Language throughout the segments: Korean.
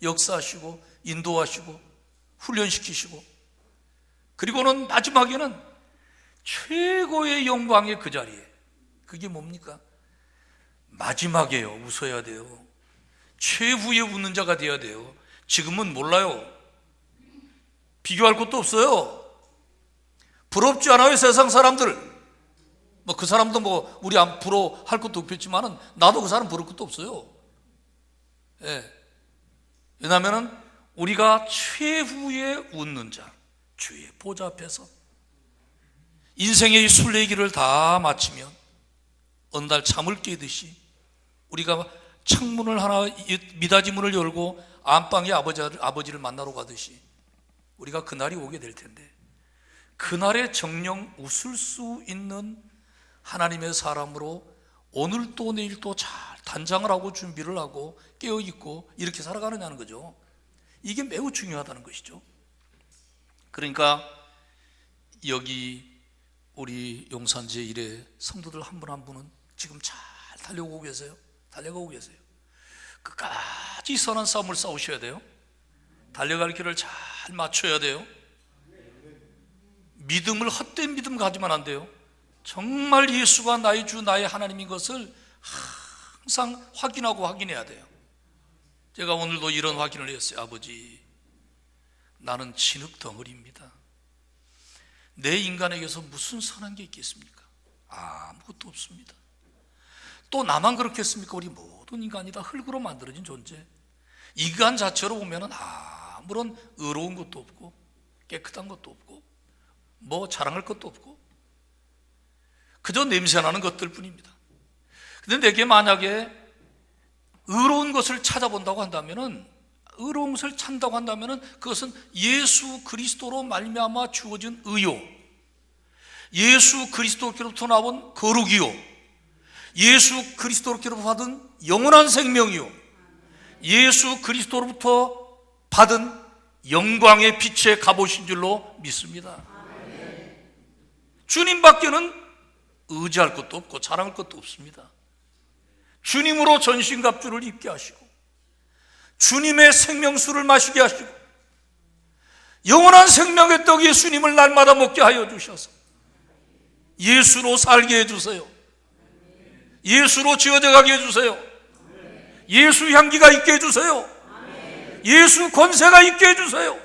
역사하시고 인도하시고 훈련시키시고, 그리고는 마지막에는 최고의 영광의 그 자리에, 그게 뭡니까? 마지막에요. 웃어야 돼요. 최후에 웃는 자가 되어야 돼요. 지금은 몰라요. 비교할 것도 없어요. 부럽지 않아요, 세상 사람들. 그 사람도 우리 안 부러워할 것도 없겠지만은 나도 그 사람 부러울 것도 없어요. 예. 왜냐하면은 우리가 최후에 웃는 자, 주의 보좌 앞에서 인생의 순례길을 다 마치면 어느 날 잠을 깨듯이 우리가 창문을 하나, 미닫이 문을 열고 안방에 아버지를 만나러 가듯이 우리가 그날이 오게 될 텐데, 그날에 정녕 웃을 수 있는 하나님의 사람으로 오늘도 내일도 잘 단장을 하고 준비를 하고 깨어있고 이렇게 살아가느냐는 거죠. 이게 매우 중요하다는 것이죠. 그러니까 여기 우리 용산 제1의 성도들 한 분 한 분은 지금 잘 달려가고 계세요. 끝까지 선한 싸움을 싸우셔야 돼요. 달려갈 길을 잘 맞춰야 돼요. 믿음을, 헛된 믿음 가지면 안 돼요. 정말 예수가 나의 주, 나의 하나님인 것을 항상 확인해야 돼요. 제가 오늘도 이런 확인을 했어요. 아버지, 나는 진흙 덩어리입니다. 내 인간에게서 무슨 선한 게 있겠습니까? 아무것도 없습니다. 또 나만 그렇겠습니까? 우리 모든 인간이 다 흙으로 만들어진 존재. 인간 자체로 보면 아무런 의로운 것도 없고 깨끗한 것도 없고 자랑할 것도 없고 그저 냄새나는 것들 뿐입니다. 그런데 내게 만약에 의로운 것을 찾아본다고 한다면은, 의로운 것을 찾는다고 한다면은 그것은 예수 그리스도로 말미암아 주어진 의요, 예수 그리스도로부터 나온 거룩이요, 예수 그리스도로부터 받은 영원한 생명이요, 예수 그리스도로부터 받은 영광의 빛의 갑옷인 줄로 믿습니다. 주님밖에는 의지할 것도 없고 자랑할 것도 없습니다. 주님으로 전신갑주를 입게 하시고 주님의 생명수를 마시게 하시고 영원한 생명의 떡 예수님을 날마다 먹게 하여 주셔서 예수로 살게 해주세요. 예수로 지어져 가게 해주세요. 예수 향기가 있게 해주세요. 예수 권세가 있게 해주세요.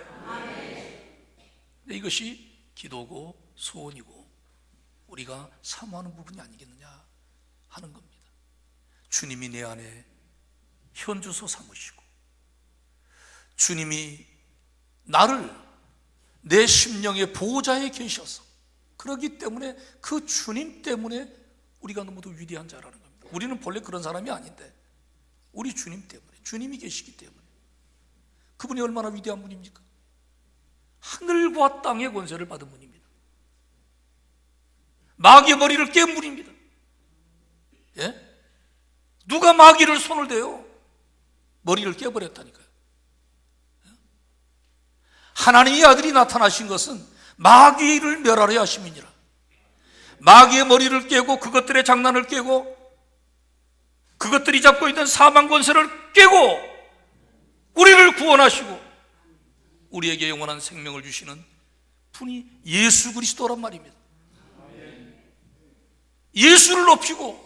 이것이 기도고 소원이고 우리가 사모하는 부분이 아니겠느냐 하는 겁니다. 주님이 내 안에 현주소 삼으시고 주님이 나를 내 심령의 보호자에 계셔서, 그렇기 때문에 그 주님 때문에 우리가 너무도 위대한 자라는 겁니다. 우리는 본래 그런 사람이 아닌데 우리 주님 때문에, 주님이 계시기 때문에. 그분이 얼마나 위대한 분입니까? 하늘과 땅의 권세를 받은 분입니다. 마귀의 머리를 깬 분입니다. 예? 누가 마귀를 손을 대요? 머리를 깨버렸다니까요. 하나님의 아들이 나타나신 것은 마귀를 멸하려 하심이니라. 마귀의 머리를 깨고 그것들의 장난을 깨고 그것들이 잡고 있는 사망 권세를 깨고 우리를 구원하시고 우리에게 영원한 생명을 주시는 분이 예수 그리스도란 말입니다. 예수를 높이고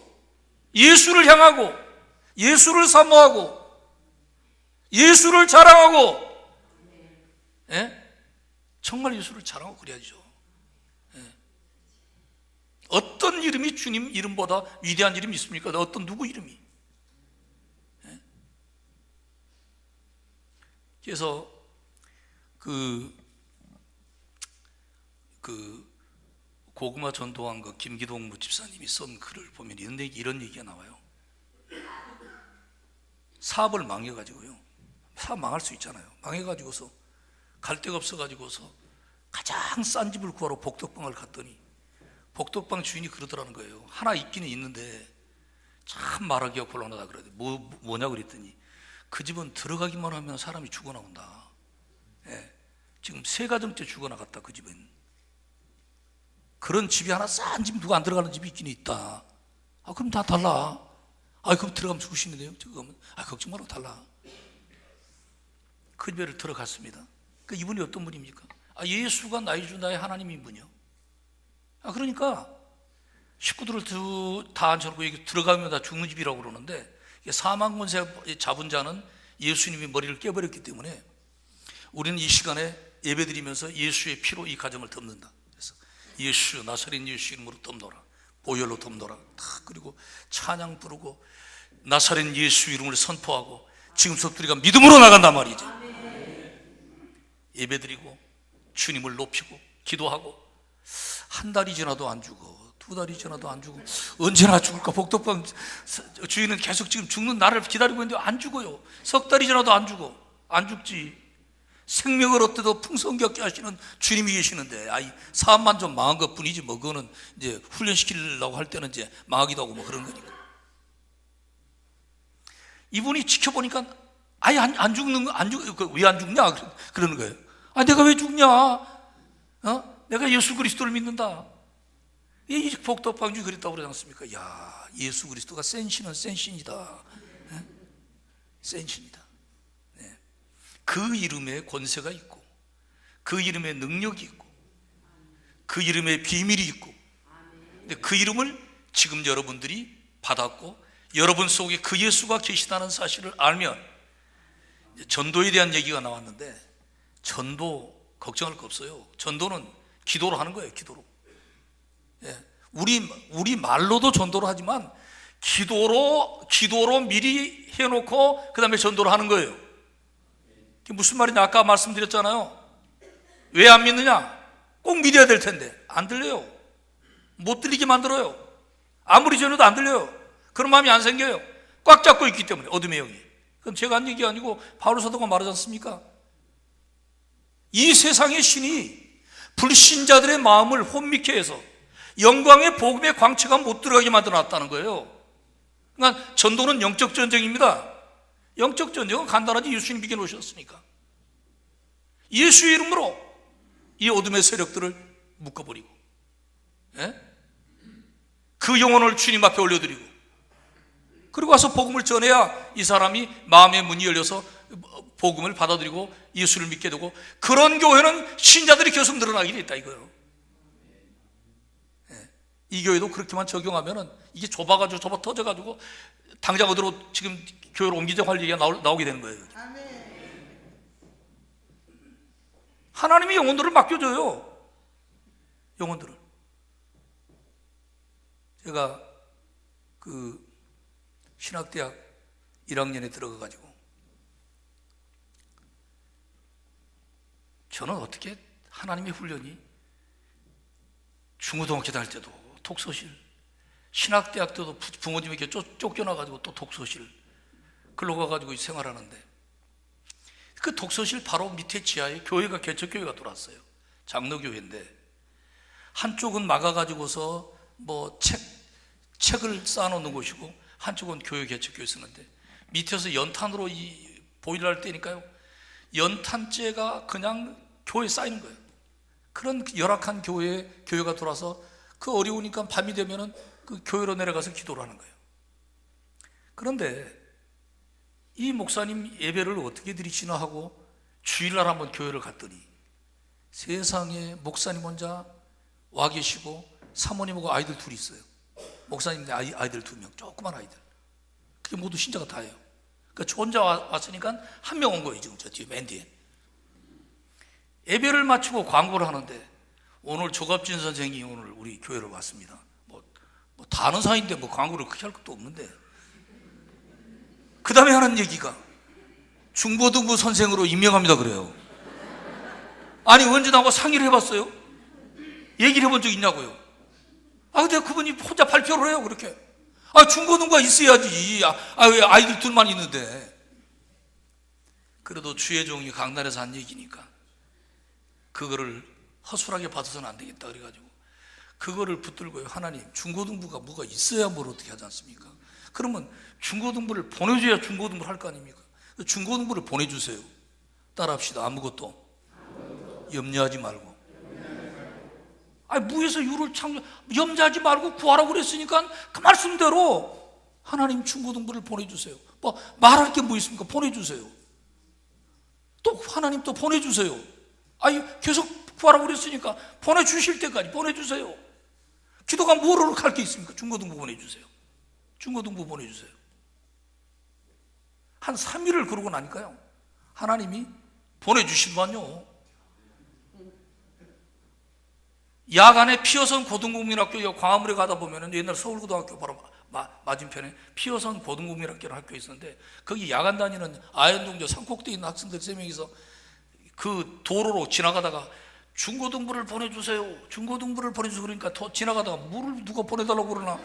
예수를 향하고 예수를 사모하고 예수를 자랑하고, 예? 정말 예수를 자랑하고 그래야죠. 예. 어떤 이름이 주님 이름보다 위대한 이름이 있습니까? 어떤 누구 이름이? 예? 그래서 그 고구마 전도한 김기동 집사님이 쓴 글을 보면 이런 얘기가 나와요. 사업을 망해가지고요. 사업 망할 수 있잖아요. 망해가지고서 갈 데가 없어가지고서 가장 싼 집을 구하러 복덕방을 갔더니 복덕방 주인이 그러더라는 거예요. 하나 있기는 있는데 참 말하기가 곤란하다 그러더니 뭐냐 그랬더니 그 집은 들어가기만 하면 사람이 죽어나온다. 예. 지금 3가정째 죽어나갔다. 그 집은. 그런 집이 하나 싼 집 누가 안 들어가는 집이 있긴 있다. 그럼 다 달라. 그럼 들어가면 죽으시는데요. 걱정 말고 달라. 그 집에를 들어갔습니다. 그 이분이 어떤 분입니까? 예수가 나의 주 나의 하나님인 분이요. 그러니까 식구들을 다 앉혀놓고 여기 들어가면 다 죽는 집이라고 그러는데, 사망 권세 잡은 자는 예수님이 머리를 깨버렸기 때문에 우리는 이 시간에 예배드리면서 예수의 피로 이 가정을 덮는다. 그래서 예수, 나사렛 예수 이름으로 덮노라, 보혈로 덮노라. 그리고 찬양 부르고 나사렛 예수 이름을 선포하고 지금부터 우리가 믿음으로 나간단 말이죠. 예배드리고 주님을 높이고 기도하고, 한 달이 지나도 안 죽어, 두 달이 지나도 안 죽어. 언제나 죽을까? 복덕방 주인은 계속 지금 죽는 날을 기다리고 있는데 안 죽어요. 석 달이 지나도 안 죽어. 안 죽지. 생명을 얻어도 풍성케 하시는 주님이 계시는데, 사업만 좀 망한 것 뿐이지 뭐, 그거는 이제 훈련시키려고 할 때는 이제 망하기도 하고 뭐 그런 거니까. 이분이 지켜보니까 아예 안 죽는 거, 왜 안 죽냐? 그러는 거예요. 내가 왜 죽냐? 내가 예수 그리스도를 믿는다. 이 복덕방주 그랬다고 그러지 않습니까? 야, 예수 그리스도가 센 신은 센 신이다. 센 신이다. 그 이름에 권세가 있고, 그 이름에 능력이 있고, 그 이름에 비밀이 있고, 근데 그 이름을 지금 여러분들이 받았고 여러분 속에 그 예수가 계시다는 사실을 알면, 전도에 대한 얘기가 나왔는데, 전도 걱정할 거 없어요. 전도는 기도로 하는 거예요. 기도로. 우리 말로도 전도를 하지만 기도로 미리 해놓고 그 다음에 전도를 하는 거예요. 무슨 말이냐? 아까 말씀드렸잖아요. 왜 안 믿느냐? 꼭 믿어야 될 텐데 안 들려요. 못 들리게 만들어요. 아무리 전해도 안 들려요. 그런 마음이 안 생겨요. 꽉 잡고 있기 때문에, 어둠의 영이. 그건 제가 한 얘기 아니고 바울 사도가 말하지 않습니까? 이 세상의 신이 불신자들의 마음을 혼미케 해서 영광의 복음의 광채가 못 들어가게 만들어놨다는 거예요. 그러니까 전도는 영적 전쟁입니다. 영적 전쟁은 간단하지. 예수님 비겨 놓으셨으니까. 예수의 이름으로 이 어둠의 세력들을 묶어버리고, 그 영혼을 주님 앞에 올려드리고, 그리고 와서 복음을 전해야 이 사람이 마음의 문이 열려서 복음을 받아들이고 예수를 믿게 되고, 그런 교회는 신자들이 계속 늘어나게 돼 있다 이거예요. 이 교회도 그렇게만 적용하면은 이게 좁아 터져가지고 당장 어디로 지금 교회로 옮기자고 할 얘기가 나오게 되는 거예요. 하나님이 영혼들을 맡겨줘요. 영혼들을. 제가 그 신학대학 1학년에 들어가가지고, 저는 어떻게 하나님의 훈련이 중고등학교 다닐 때도 독서실, 신학대학 때도 부모님에게 쫓겨나가지고 또 독서실 글로 가가지고 생활하는데, 그 독서실 바로 밑에 지하에 교회가, 개척교회가 들어왔어요. 장로교회인데 한쪽은 막아가지고서 뭐 책을 쌓아놓는 곳이고, 한쪽은 교회 개척교회 쓰는데, 밑에서 연탄으로 이 보일러를 떼니까요, 연탄재가 그냥 교회에 쌓이는 거예요. 그런 열악한 교회가 들어와서 그 어려우니까 밤이 되면은 그 교회로 내려가서 기도를 하는 거예요. 그런데 이 목사님 예배를 어떻게 드리시나 하고 주일날 한번 교회를 갔더니, 세상에 목사님 혼자 와 계시고 사모님하고 아이들 둘이 있어요. 목사님인데 아이들 2명, 조그만 아이들. 그게 모두 신자가 다예요. 그러니까 저 혼자 왔으니까 한 명 온 거예요. 지금 저 뒤에, 맨 뒤에. 예배를 마치고 광고를 하는데, 오늘 조갑진 선생이 오늘 우리 교회로 왔습니다. 뭐 다 아는 사이인데 뭐 광고를 크게 할 것도 없는데, 그 다음에 하는 얘기가 중고등부 선생으로 임명합니다 그래요. 아니, 언제 나하고 상의를 해봤어요? 얘기를 해본 적 있냐고요? 근데 그분이 혼자 발표를 해요. 그렇게. 중고등부가 있어야지. 왜 아이들 둘만 있는데. 그래도 주의 종이 강단에서 한 얘기니까 그거를 허술하게 받아서는 안 되겠다 그래가지고 그거를 붙들고요. 하나님, 중고등부가 뭐가 있어야 뭘 어떻게 하지 않습니까? 그러면 중고등부를 보내줘야 중고등부를 할 거 아닙니까? 중고등부를 보내주세요. 따라합시다. 아무것도 염려하지 말고. 무에서 유를 염려하지 말고 구하라고 그랬으니까 그 말씀대로 하나님 중고등부를 보내주세요. 말할 게 뭐 있습니까? 보내주세요. 또 하나님 또 보내주세요. 아니 계속 구하라고 그랬으니까 보내주실 때까지 보내주세요. 기도가 뭐로 갈 게 있습니까? 중고등부 보내주세요. 중고등부 보내주세요. 한 3일을 그러고 나니까요, 하나님이 보내주시더만요. 야간에 피어선 고등국민학교 광화문에 가다 보면 옛날 서울고등학교 바로 맞은편에 피어선 고등국민학교라는 학교가 있었는데, 거기 야간 다니는 아현동저 산꼭대에 있는 학생들 3명이서 그 도로로 지나가다가 중고등부를 보내주세요, 중고등부를 보내주세요. 그러니까 지나가다가 물을 누가 보내달라고 그러나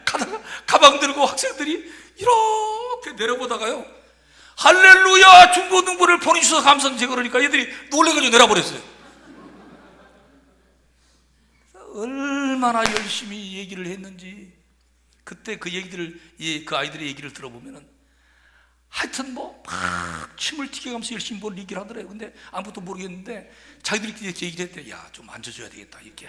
가다가 가방 들고 학생들이 이렇게 내려보다가요, 할렐루야 중고등부를 보내주셔서 감사합니다 그러니까 얘들이 놀래가지고 내려버렸어요. 얼마나 열심히 얘기를 했는지 그때 그 얘기들을, 그 아이들의 얘기를 들어보면은 하여튼 뭐 막 침을 튀겨가면서 열심히 뭘 얘기를 하더래요. 근데 아무것도 모르겠는데 자기들끼리 얘기를 했대. 야, 좀 앉아줘야 되겠다 이렇게.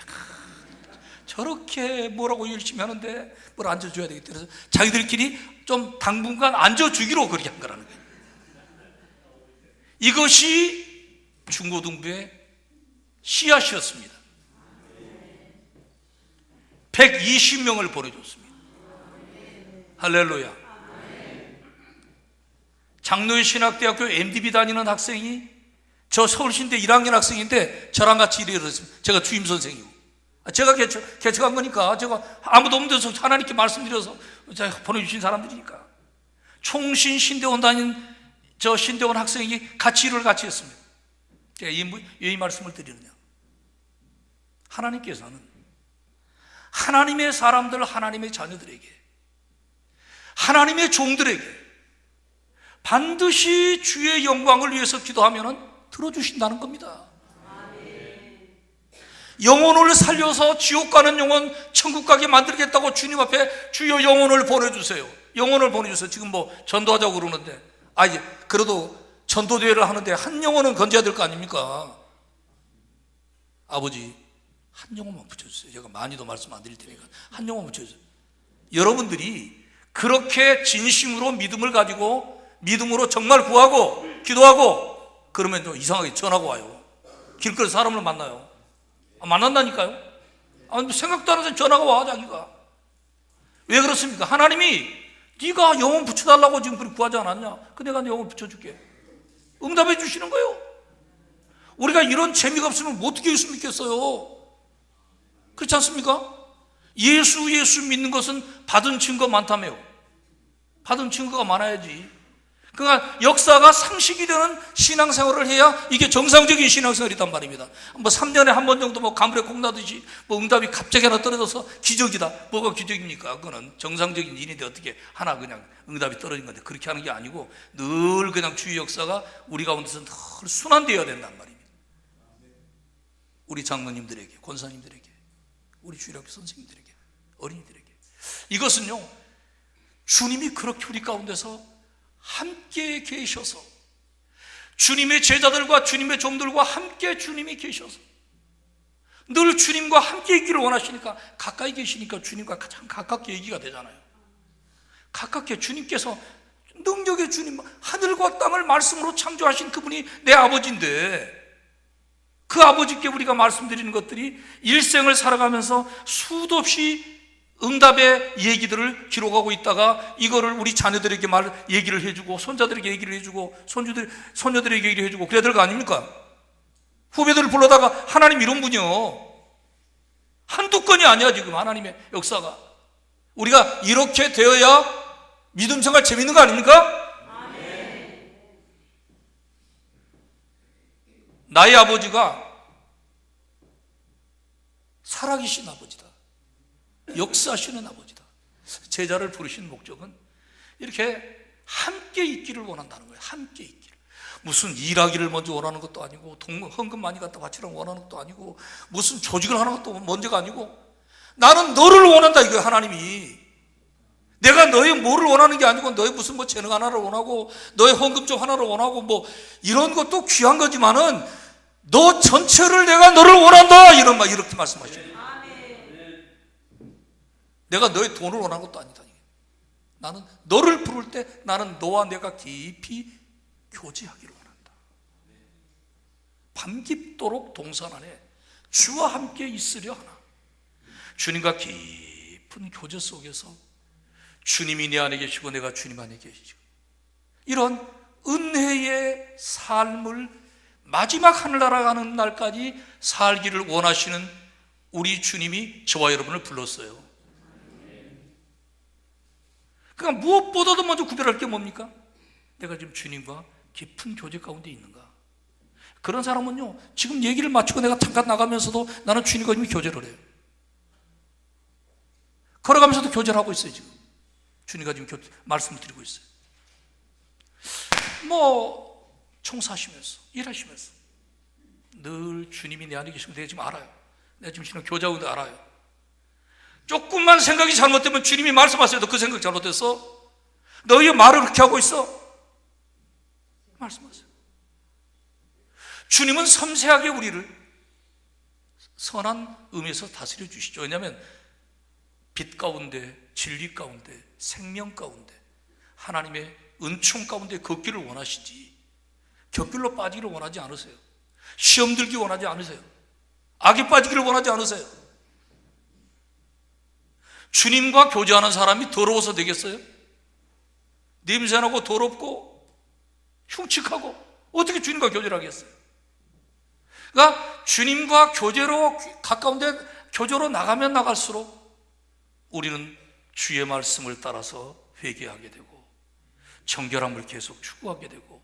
저렇게 뭐라고 열심히 하는데 뭘 앉아줘야 되겠다. 그래서 자기들끼리 좀 당분간 앉아주기로 그렇게 한 거라는 거예요. 이것이 중고등부의 씨앗이었습니다. 120명을 보내줬습니다. 할렐루야. 장로의 신학대학교 MDB 다니는 학생이, 저 서울신대 1학년 학생인데 저랑 같이 일했습니다. 제가 주임 선생이고, 제가 개척한 거니까, 제가 아무도 없는 데서 하나님께 말씀드려서 제가 보내주신 사람들이니까. 총신 신대원 다닌 저 신대원 학생이 같이 일을 같이 했습니다. 제가 이 말씀을 드리느냐, 하나님께서는 하나님의 사람들, 하나님의 자녀들에게, 하나님의 종들에게 반드시 주의 영광을 위해서 기도하면 들어주신다는 겁니다. 영혼을 살려서 지옥 가는 영혼 천국 가게 만들겠다고 주님 앞에 주여 영혼을 보내주세요, 영혼을 보내주세요. 지금 뭐 전도하자고 그러는데, 그래도 전도대회를 하는데 한 영혼은 건져야 될 거 아닙니까? 아버지, 한 영혼만 붙여주세요. 제가 많이도 말씀 안 드릴 테니까 한 영혼만 붙여주세요. 여러분들이 그렇게 진심으로 믿음을 가지고, 믿음으로 정말 구하고 기도하고 그러면 좀 이상하게 전화가 와요. 길거리 사람을 만나요. 만난다니까요. 생각도 안 해서 전화가 와. 자기가 왜 그렇습니까? 하나님이 네가 영혼 붙여달라고 지금 그렇게 구하지 않았냐? 내가 네 영혼 붙여줄게. 응답해 주시는 거예요. 우리가 이런 재미가 없으면 어떻게 예수 믿겠어요? 그렇지 않습니까? 예수 믿는 것은 받은 증거 많다며요. 받은 증거가 많아야지. 그러니까 역사가 상식이 되는 신앙생활을 해야 이게 정상적인 신앙생활이란 말입니다. 뭐 3년에 한 번 정도 뭐 가물에 콩 나듯이 뭐 응답이 갑자기 하나 떨어져서 기적이다. 뭐가 기적입니까? 그거는 정상적인 일인데 어떻게 하나 그냥 응답이 떨어진 건데, 그렇게 하는 게 아니고 늘 그냥 주의 역사가 우리 가운데서 늘 순환되어야 된단 말입니다. 우리 장로님들에게, 권사님들에게, 우리 주일학교 선생님들에게, 어린이들에게. 이것은요, 주님이 그렇게 우리 가운데서 함께 계셔서, 주님의 제자들과 주님의 종들과 함께 주님이 계셔서 늘 주님과 함께 있기를 원하시니까, 가까이 계시니까 주님과 가장 가깝게 얘기가 되잖아요. 가깝게 주님께서, 능력의 주님, 하늘과 땅을 말씀으로 창조하신 그분이 내 아버지인데, 그 아버지께 우리가 말씀드리는 것들이 일생을 살아가면서 수도 없이 응답의 얘기들을 기록하고 있다가 이거를 우리 자녀들에게 얘기를 해주고, 손자들에게 얘기를 해주고, 손녀들에게 얘기를 해주고 그래야 될 거 아닙니까? 후배들을 불러다가 하나님 이런 분이요, 한두 건이 아니야 지금 하나님의 역사가. 우리가 이렇게 되어야 믿음 생활 재밌는 거 아닙니까? 나의 아버지가 살아계신 아버지다, 역사하시는 아버지다. 제자를 부르신 목적은 이렇게 함께 있기를 원한다는 거예요. 함께 있기를. 무슨 일하기를 먼저 원하는 것도 아니고, 헌금 많이 갖다 바치라고 원하는 것도 아니고, 무슨 조직을 하는 것도 먼저가 아니고, 나는 너를 원한다 이거예요. 하나님이 내가 너의 뭐를 원하는 게 아니고, 너의 무슨 뭐 재능 하나를 원하고, 너의 헌금 좀 하나를 원하고, 뭐 이런 것도 귀한 거지만은 너 전체를 내가 너를 원한다, 이렇게 말씀하시죠. 내가 너의 돈을 원하는 것도 아니다. 나는 너를 부를 때 나는 너와 내가 깊이 교제하기를 원한다. 밤깊도록 동산 안에 주와 함께 있으려 하나. 주님과 깊은 교제 속에서 주님이 내 안에 계시고 내가 주님 안에 계시고, 이런 은혜의 삶을 마지막 하늘나라 가는 날까지 살기를 원하시는 우리 주님이 저와 여러분을 불렀어요. 그러니까 무엇보다도 먼저 구별할 게 뭡니까? 내가 지금 주님과 깊은 교제 가운데 있는가? 그런 사람은요, 지금 얘기를 마치고 내가 잠깐 나가면서도 나는 주님과 지금 교제를 해요. 걸어가면서도 교제를 하고 있어요. 지금 주님과 지금 말씀을 드리고 있어요. 청사하시면서 일하시면서 늘 주님이 내 안에 계시고 내가 지금 알아요. 내가 지금 신앙 교제하고 있는데 알아요. 조금만 생각이 잘못되면 주님이 말씀하셔도 그 생각 잘못됐어? 너희 말을 그렇게 하고 있어? 말씀하세요. 주님은 섬세하게 우리를 선한 의미에서 다스려 주시죠. 왜냐하면 빛 가운데, 진리 가운데, 생명 가운데, 하나님의 은총 가운데 걷기를 원하시지, 곁길로 빠지기를 원하지 않으세요. 시험 들기 원하지 않으세요. 악에 빠지기를 원하지 않으세요. 주님과 교제하는 사람이 더러워서 되겠어요? 냄새나고 더럽고 흉측하고 어떻게 주님과 교제를 하겠어요? 그러니까 주님과 교제로 가까운데 교제로 나가면 나갈수록 우리는 주의 말씀을 따라서 회개하게 되고 정결함을 계속 추구하게 되고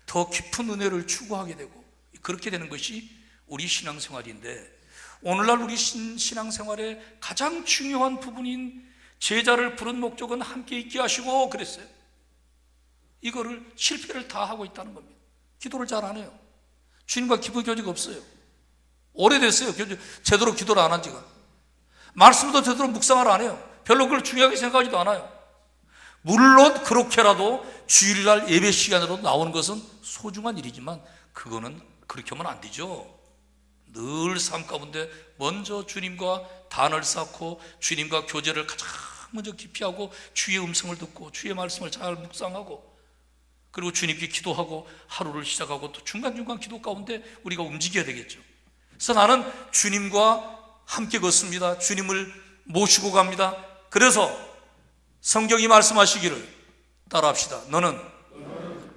더 깊은 은혜를 추구하게 되고 그렇게 되는 것이 우리 신앙생활인데, 오늘날 우리 신앙생활의 가장 중요한 부분인 제자를 부른 목적은 함께 있게 하시고 그랬어요. 이거를 실패를 다 하고 있다는 겁니다. 기도를 잘 안 해요. 주님과 기도 교제가 없어요. 오래됐어요. 제대로 기도를 안 한 지가. 말씀도 제대로 묵상을 안 해요. 별로 그걸 중요하게 생각하지도 않아요. 물론 그렇게라도 주일날 예배 시간으로 나오는 것은 소중한 일이지만 그거는 그렇게 하면 안 되죠. 늘 삶 가운데 먼저 주님과 단을 쌓고 주님과 교제를 가장 먼저 깊이 하고 주의 음성을 듣고 주의 말씀을 잘 묵상하고 그리고 주님께 기도하고 하루를 시작하고 또 중간중간 기도 가운데 우리가 움직여야 되겠죠. 그래서 나는 주님과 함께 걷습니다. 주님을 모시고 갑니다. 그래서 성경이 말씀하시기를 따라합시다. 너는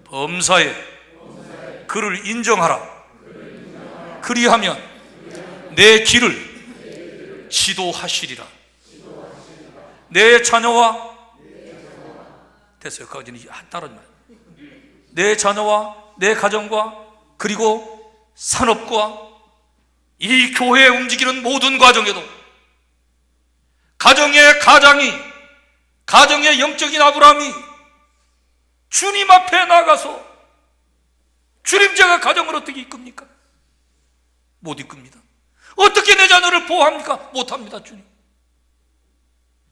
범사에 그를 인정하라. 그리하면 내 길을 지도하시리라. 내 자녀와 됐어요. 거기는 따라하지 마요. 내 자녀와 내 가정과 그리고 산업과 이 교회에 움직이는 모든 과정에도 가정의 영적인 아브라함이 주님 앞에 나가서 주님, 제가 가정을 어떻게 이끕니까? 못 이끕니다. 어떻게 내 자녀를 보호합니까? 못합니다. 주님,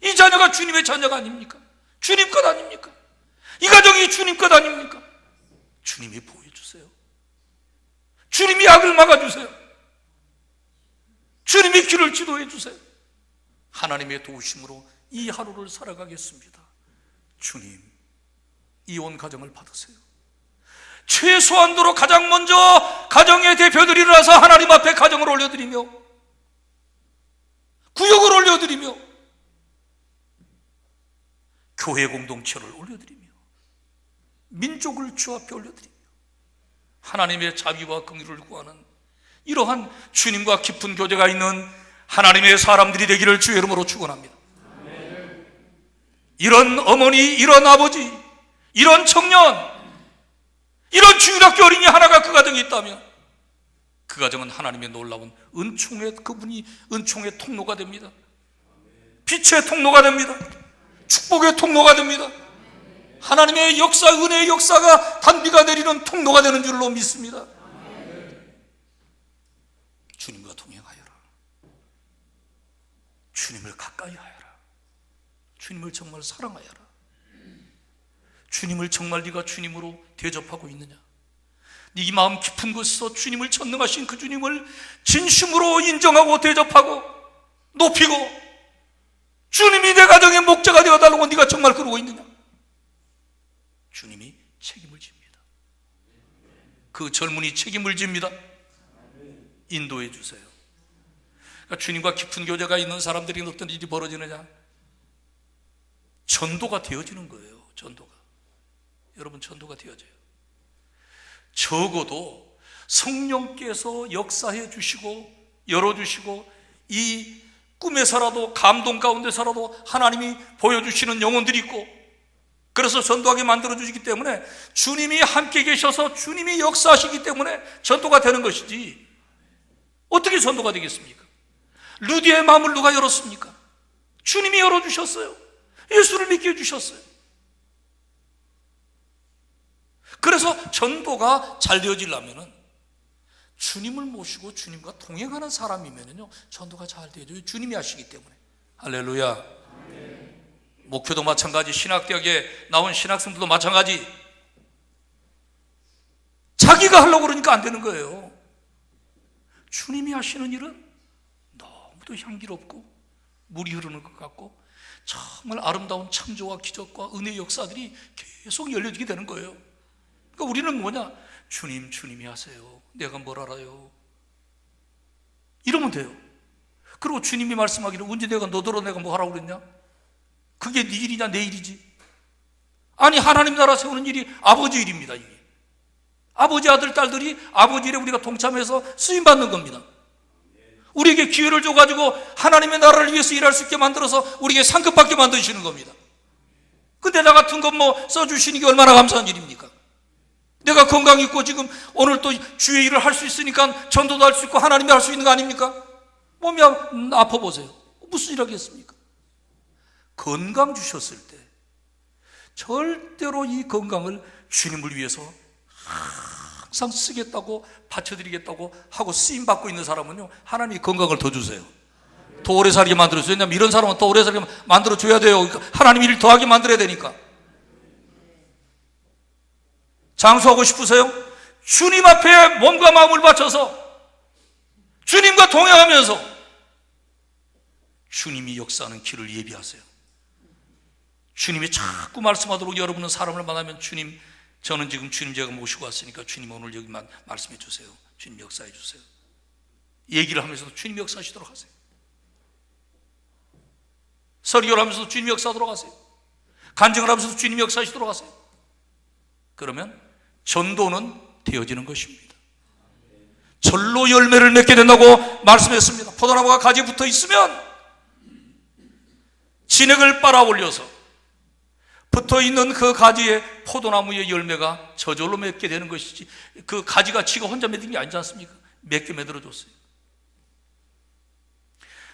이 자녀가 주님의 자녀가 아닙니까? 주님 것 아닙니까? 이 가정이 주님 것 아닙니까? 주님이 보호해 주세요. 주님이 악을 막아주세요. 주님이 길을 지도해 주세요. 하나님의 도우심으로 이 하루를 살아가겠습니다. 주님, 이 온 가정을 받으세요. 최소한도로 가장 먼저 가정의 대표들이 일어나서 하나님 앞에 가정을 올려드리며 구역을 올려드리며 교회 공동체를 올려드리며 민족을 주 앞에 올려드리며 하나님의 자비와 긍휼을 구하는 이러한 주님과 깊은 교제가 있는 하나님의 사람들이 되기를 주의 이름으로 축원합니다. 이런 어머니, 이런 아버지, 이런 청년, 이런 주일학교 어린이 하나가 그 가정에 있다면 그 가정은 하나님의 놀라운 그분이 은총의 통로가 됩니다. 빛의 통로가 됩니다. 축복의 통로가 됩니다. 하나님의 역사, 은혜의 역사가 단비가 내리는 통로가 되는 줄로 믿습니다. 주님과 동행하여라. 주님을 가까이 하여라. 주님을 정말 사랑하여라. 주님을 정말 네가 주님으로 대접하고 있느냐? 네 마음 깊은 곳에서 주님을 전능하신 그 주님을 진심으로 인정하고 대접하고 높이고 주님이 내 가정의 목자가 되어달라고 네가 정말 그러고 있느냐? 주님이 책임을 집니다. 그 젊은이 책임을 집니다. 인도해 주세요. 그러니까 주님과 깊은 교제가 있는 사람들이 어떤 일이 벌어지느냐? 전도가 되어지는 거예요. 전도가. 여러분, 전도가 되어져요. 적어도 성령께서 역사해 주시고 열어주시고 이 꿈에서라도 감동 가운데서라도 하나님이 보여주시는 영혼들이 있고, 그래서 전도하게 만들어주시기 때문에 주님이 함께 계셔서 주님이 역사하시기 때문에 전도가 되는 것이지, 어떻게 전도가 되겠습니까? 루디의 마음을 누가 열었습니까? 주님이 열어주셨어요. 예수를 믿게 해주셨어요. 그래서 전도가 잘 되어지려면 주님을 모시고 주님과 동행하는 사람이면요, 전도가 잘 되어져요. 주님이 하시기 때문에. 할렐루야. 목표도 마찬가지, 신학대학에 나온 신학생들도 마찬가지. 자기가 하려고 그러니까 안 되는 거예요. 주님이 하시는 일은 너무도 향기롭고 물이 흐르는 것 같고 정말 아름다운 창조와 기적과 은혜의 역사들이 계속 열려지게 되는 거예요. 그러니까 우리는 뭐냐? 주님, 주님이 하세요. 내가 뭘 알아요? 이러면 돼요. 그리고 주님이 말씀하기를 언제 너더러 내가 뭐 하라고 그랬냐? 그게 네 일이냐 내 일이지? 아니, 하나님 나라 세우는 일이 아버지 일입니다. 이게 아버지 아들 딸들이 아버지 일에 우리가 동참해서 쓰임받는 겁니다. 우리에게 기회를 줘가지고 하나님의 나라를 위해서 일할 수 있게 만들어서 우리에게 상급받게 만드시는 겁니다. 근데 나 같은 것 뭐 써주시는 게 얼마나 감사한 일입니까? 내가 건강 있고 지금 오늘 또 주의 일을 할 수 있으니까 전도도 할 수 있고 하나님이 할 수 있는 거 아닙니까? 몸이 아파 보세요. 무슨 일 하겠습니까? 건강 주셨을 때 절대로 이 건강을 주님을 위해서 항상 쓰겠다고 바쳐드리겠다고 하고 쓰임받고 있는 사람은요, 하나님이 건강을 더 주세요. 더 오래 살게 만들어줘요. 왜냐하면 이런 사람은 더 오래 살게 만들어줘야 돼요. 하나님 일을 더하게 만들어야 되니까. 장수하고 싶으세요? 주님 앞에 몸과 마음을 바쳐서 주님과 동행하면서 주님이 역사하는 길을 예비하세요. 주님이 자꾸 말씀하도록 여러분은 사람을 만나면 주님, 저는 지금 주님 제가 모시고 왔으니까 주님 오늘 여기만 말씀해 주세요. 주님 역사해 주세요. 얘기를 하면서도 주님 역사하시도록 하세요. 설교를 하면서도 주님 역사하도록 하세요. 간증을 하면서도 주님 역사하시도록 하세요. 그러면 전도는 되어지는 것입니다. 절로 열매를 맺게 된다고 말씀했습니다. 포도나무가 가지에 붙어 있으면 진액을 빨아 올려서 붙어있는 그 가지에 포도나무의 열매가 저절로 맺게 되는 것이지, 그 가지가 지가 혼자 맺은 게 아니지 않습니까? 맺게 만들어줬어요.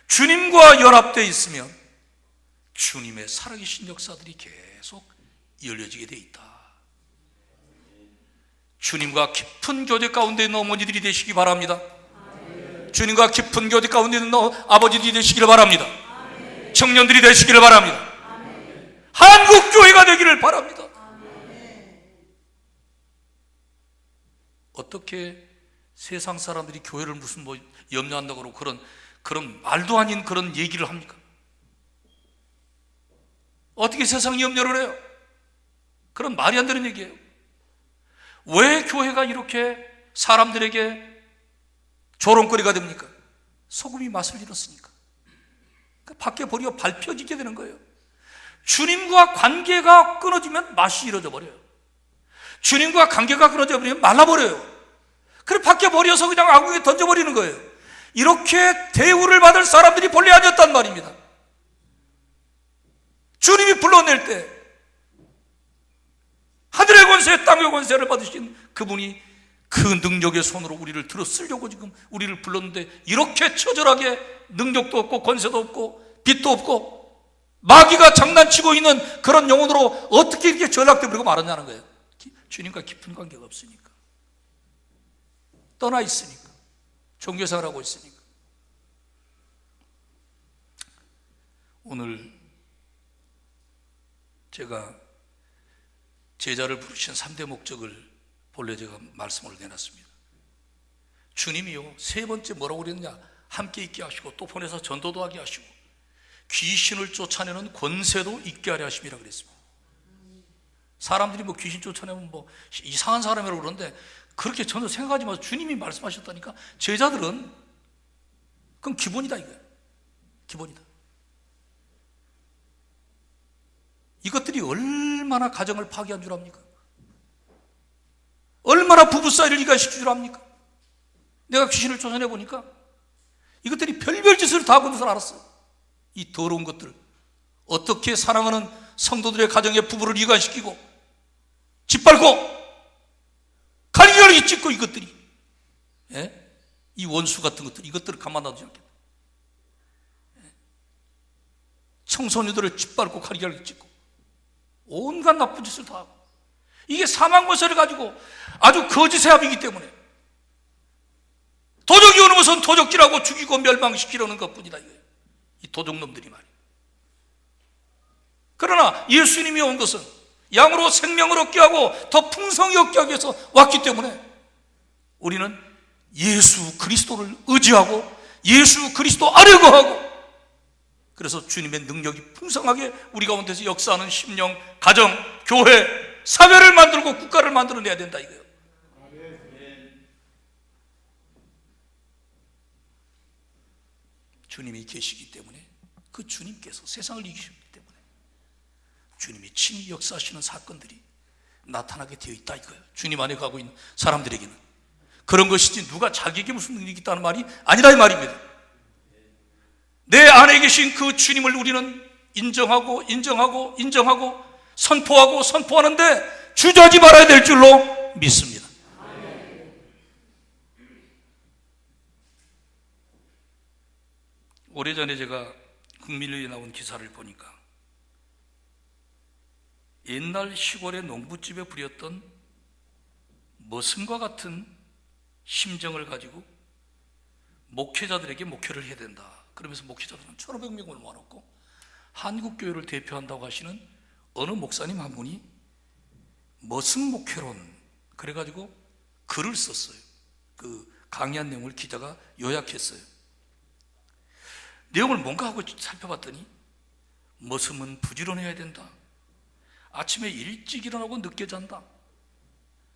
주님과 연합되어 있으면 주님의 살아계신 역사들이 계속 열려지게 되어 있다. 주님과 깊은 교제 가운데 있는 어머니들이 되시기 바랍니다. 주님과 깊은 교제 가운데 있는 아버지들이 되시기를 바랍니다. 청년들이 되시기를 바랍니다. 한국교회가 되기를 바랍니다. 어떻게 세상 사람들이 교회를 무슨 뭐 염려한다고 그러고 그런 말도 아닌 그런 얘기를 합니까? 어떻게 세상이 염려를 해요? 그런 말이 안 되는 얘기예요. 왜 교회가 이렇게 사람들에게 조롱거리가 됩니까? 소금이 맛을 잃었으니까. 밖에 버리고 밟혀지게 되는 거예요. 주님과 관계가 끊어지면 맛이 잃어져 버려요. 주님과 관계가 끊어져 버리면 말라버려요. 그래 밖에 버려서 그냥 악궁에 던져버리는 거예요. 이렇게 대우를 받을 사람들이 본래 아니었단 말입니다. 주님이 불러낼 때 하늘의 권세, 땅의 권세를 받으신 그분이 그 능력의 손으로 우리를 들어 쓰려고 지금 우리를 불렀는데, 이렇게 처절하게 능력도 없고 권세도 없고 빛도 없고 마귀가 장난치고 있는 그런 영혼으로 어떻게 이렇게 전락돼 버리고 말았냐는 거예요. 주님과 깊은 관계가 없으니까, 떠나 있으니까, 종교생활을 하고 있으니까. 오늘 제가 제자를 부르신 3대 목적을 본래 제가 말씀을 내놨습니다. 주님이요, 세 번째 뭐라고 그랬냐? 함께 있게 하시고 또 보내서 전도도 하게 하시고 귀신을 쫓아내는 권세도 있게 하려 하심이라 그랬습니다. 사람들이 뭐 귀신 쫓아내면 뭐 이상한 사람이라고 그러는데, 그렇게 전혀 생각하지 마세요. 주님이 말씀하셨다니까. 제자들은 그건 기본이다 이거예요. 기본이다. 이것들이 얼마나 가정을 파괴한 줄 압니까? 얼마나 부부 사이를 이간시킬 줄 압니까? 내가 귀신을 쫓아내 보니까 이것들이 별별 짓을 다 하고 있는 줄 알았어요. 이 더러운 것들. 어떻게 사랑하는 성도들의 가정에 부부를 이간시키고 짓밟고 가리가리 찍고 이것들이, 예? 이 원수 같은 것들, 이것들을 가만 놔두지 않겠다. 예? 청소년들을 짓밟고 가리가리 찍고 온갖 나쁜 짓을 다 하고, 이게 사망권세를 가지고 아주 거짓의 합이기 때문에 도적이 오는 것은 도적질하고 죽이고 멸망시키려는 것뿐이다 이거예요. 이 도적놈들이 말이에요. 그러나 예수님이 온 것은 양으로 생명을 얻게 하고 더 풍성히 얻게 하기 위해서 왔기 때문에 우리는 예수 그리스도를 의지하고 예수 그리스도 아뢰고 하고, 그래서 주님의 능력이 풍성하게 우리 가운데서 역사하는 심령, 가정, 교회, 사회를 만들고 국가를 만들어내야 된다 이거예요. 주님이 계시기 때문에, 그 주님께서 세상을 이기셨기 때문에 주님이 친히 역사하시는 사건들이 나타나게 되어 있다 이거예요. 주님 안에 가고 있는 사람들에게는 그런 것이지 누가 자기에게 무슨 능력이 있다는 말이 아니라 이 말입니다. 내 안에 계신 그 주님을 우리는 인정하고 선포하고 선포하는데 주저하지 말아야 될 줄로 믿습니다. 오래전에 제가 국민일보에 나온 기사를 보니까 옛날 시골의 농부집에 부렸던 머슴과 같은 심정을 가지고 목회자들에게 목회를 해야 된다. 그러면서 목회자들은 1,500명을 모아놓고 한국교회를 대표한다고 하시는 어느 목사님 한 분이 머슴 목회론 그래가지고 글을 썼어요. 그 강의한 내용을 기자가 요약했어요. 내용을 뭔가 하고 살펴봤더니 머슴은 부지런해야 된다. 아침에 일찍 일어나고 늦게 잔다.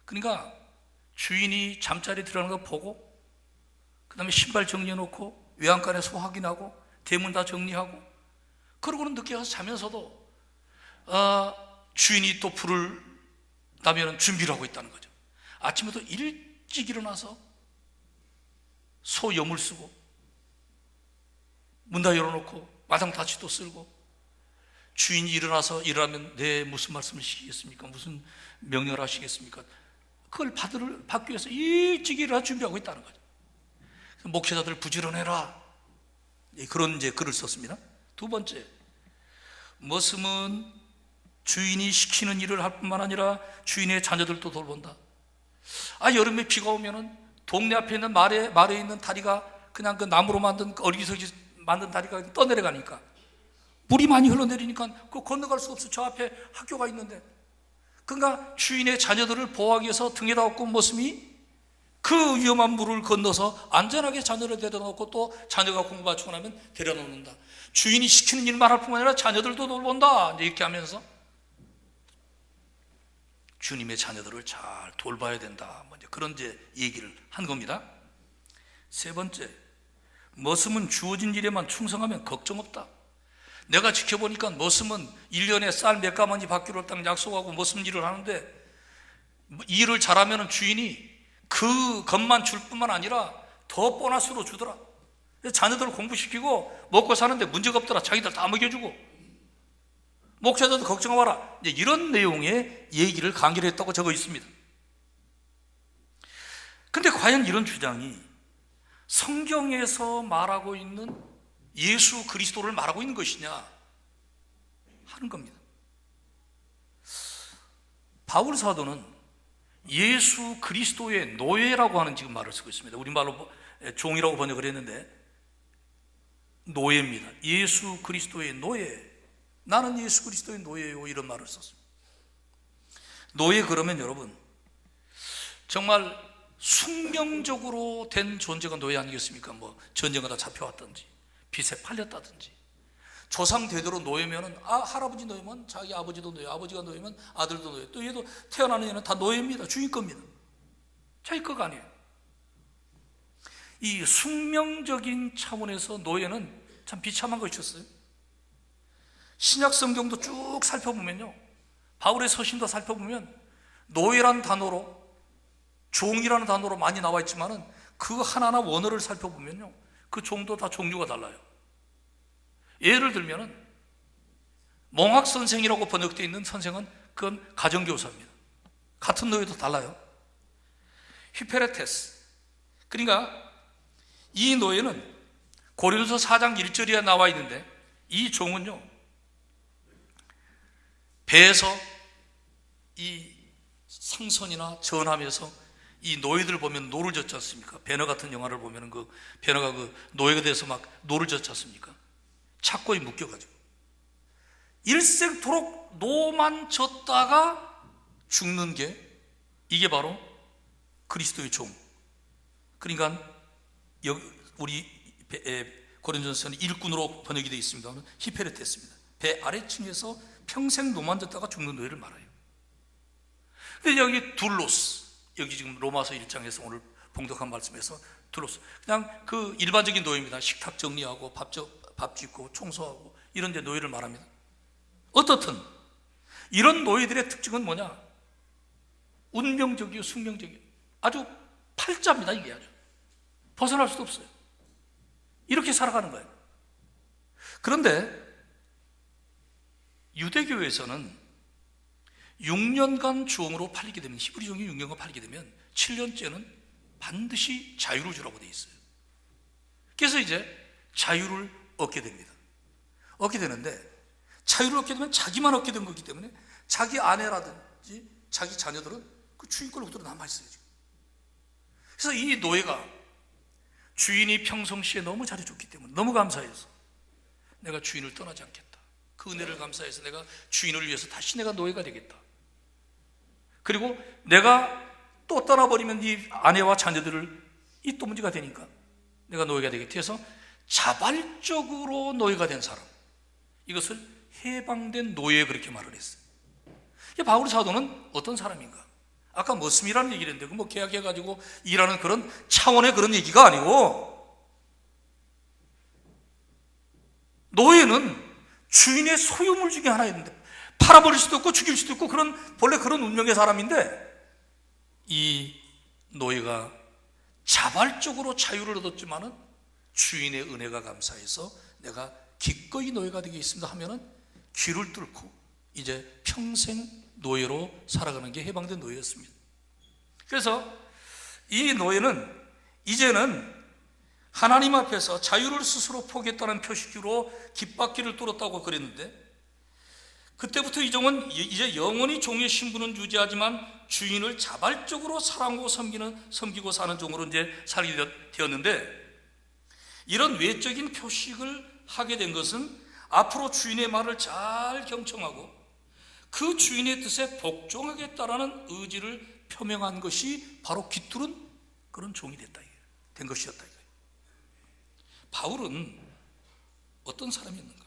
그러니까 주인이 잠자리에 들어가는 거 보고 그 다음에 신발 정리해놓고 외양간에서 확인하고 대문 다 정리하고 그러고는 늦게 가서 자면서도 주인이 또 불을 나면 준비를 하고 있다는 거죠. 아침에도 일찍 일어나서 소 염을 쓰고 문 다 열어놓고 마당 다치도 쓸고 주인이 일어나면 네 무슨 말씀을 시키겠습니까? 무슨 명령을 하시겠습니까? 그걸 받기 위해서 일찍 일어나 준비하고 있다는 거죠. 목회자들 부지런해라. 그런 이제 글을 썼습니다. 두 번째, 머슴은 주인이 시키는 일을 할 뿐만 아니라 주인의 자녀들도 돌본다. 여름에 비가 오면은 동네 앞에 있는 말에 있는 다리가 그냥 그 나무로 만든 어리기석이 만든 다리가 떠내려가니까 물이 많이 흘러내리니까 그거 건너갈 수 없어. 저 앞에 학교가 있는데. 그러니까 주인의 자녀들을 보호하기 위해서 등에다 업고 머슴이 그 위험한 물을 건너서 안전하게 자녀를 데려놓고 또 자녀가 공부 마치고 나면 데려놓는다. 주인이 시키는 일만 할 뿐만 아니라 자녀들도 돌본다. 이렇게 하면서 주님의 자녀들을 잘 돌봐야 된다. 그런 이제 얘기를 한 겁니다. 세 번째, 머슴은 주어진 일에만 충성하면 걱정 없다. 내가 지켜보니까 머슴은 1년에 쌀 몇 가마니 받기로 딱 약속하고 머슴 일을 하는데 일을 잘하면 주인이 그 것만 줄 뿐만 아니라 더 보너스로 주더라. 자녀들을 공부시키고 먹고 사는데 문제가 없더라. 자기들 다 먹여주고 목회자도 걱정 마라. 이런 내용의 얘기를 강의를 했다고 적어 있습니다. 근데 과연 이런 주장이 성경에서 말하고 있는 예수 그리스도를 말하고 있는 것이냐 하는 겁니다. 바울 사도는 예수 그리스도의 노예라고 하는 지금 말을 쓰고 있습니다. 우리말로 종이라고 번역을 했는데 노예입니다. 예수 그리스도의 노예. 나는 예수 그리스도의 노예요. 이런 말을 썼습니다. 노예 그러면 여러분 정말 숙명적으로 된 존재가 노예 아니겠습니까? 전쟁하다 잡혀왔든지 빚에 팔렸다든지 조상 대대로 노예면은 할아버지 노예면 자기 아버지도 노예, 아버지가 노예면 아들도 노예, 또 얘도 태어나는 애는 다 노예입니다. 주인 겁니다. 자기 거가 아니에요. 이 숙명적인 차원에서 노예는 참 비참한 것이었어요. 신약 성경도 쭉 살펴보면요, 바울의 서신도 살펴보면 노예라는 단어로, 종이라는 단어로 많이 나와 있지만은 그 하나하나 원어를 살펴보면요, 그 종도 다 종류가 달라요. 예를 들면은 몽학 선생이라고 번역되어 있는 선생은 그건 가정교사입니다. 같은 노예도 달라요. 휘페레테스, 그러니까 이 노예는 고린도서 4장 1절에 나와 있는데, 이 종은요, 배에서 이 상선이나 전함에서 이 노예들 보면 노를 젓지 않습니까? 배너 같은 영화를 보면 그 배너가 그 노예가 돼서 막 노를 젓지 않습니까? 착고에 묶여가지고 일생토록 노만 젓다가 죽는 게, 이게 바로 그리스도의 종. 그러니까 우리 고린도전서는 일꾼으로 번역이 되어 있습니다. 히페르테스입니다. 배 아래층에서 평생 노만 젓다가 죽는 노예를 말해요. 근데 여기 둘로스, 여기 지금 로마서 1장에서 오늘 봉독한 말씀에서 둘로스, 그냥 그 일반적인 노예입니다. 식탁 정리하고 밥 짓고 청소하고 이런 데 노예를 말합니다. 어떻든 이런 노예들의 특징은 뭐냐? 운명적이고 숙명적이에요. 아주 팔자입니다. 이게 아주 벗어날 수도 없어요. 이렇게 살아가는 거예요. 그런데 유대교에서는 6년간 종으로 팔리게 되면, 히브리 종이 6년간 팔리게 되면 7년째는 반드시 자유를 주라고 되어 있어요. 그래서 이제 자유를 얻게 됩니다. 얻게 되는데, 자유를 얻게 되면 자기만 얻게 된 거기 때문에 자기 아내라든지 자기 자녀들은 그 주인권을 그대로 남아있어요. 지금. 그래서 이 노예가 주인이 평상시에 너무 잘해줬기 때문에, 너무 감사해서 내가 주인을 떠나지 않겠다, 그 은혜를 감사해서 내가 주인을 위해서 다시 내가 노예가 되겠다, 그리고 내가 또 떠나버리면 이 아내와 자녀들을 이 또 문제가 되니까 내가 노예가 되겠다 해서 자발적으로 노예가 된 사람, 이것을 해방된 노예, 그렇게 말을 했어요. 바울 사도는 어떤 사람인가? 아까 머슴이라는 얘기를 했는데, 뭐 계약해가지고 일하는 그런 차원의 그런 얘기가 아니고, 노예는 주인의 소유물 중에 하나였는데, 팔아버릴 수도 있고 죽일 수도 있고 본래 그런 운명의 사람인데, 이 노예가 자발적으로 자유를 얻었지만은 주인의 은혜가 감사해서 내가 기꺼이 노예가 되겠습니다 하면은 귀를 뚫고 이제 평생 노예로 살아가는 게 해방된 노예였습니다. 그래서 이 노예는 이제는 하나님 앞에서 자유를 스스로 포기했다는 표시로 깃바퀴를 뚫었다고 그랬는데, 그때부터 이 종은 이제 영원히 종의 신분은 유지하지만 주인을 자발적으로 사랑하고 섬기고 사는 종으로 이제 살게 되었는데, 이런 외적인 표식을 하게 된 것은 앞으로 주인의 말을 잘 경청하고 그 주인의 뜻에 복종하겠다라는 의지를 표명한 것이 바로 깃뚫은 그런 종이 된 것이었다. 바울은 어떤 사람이었는가?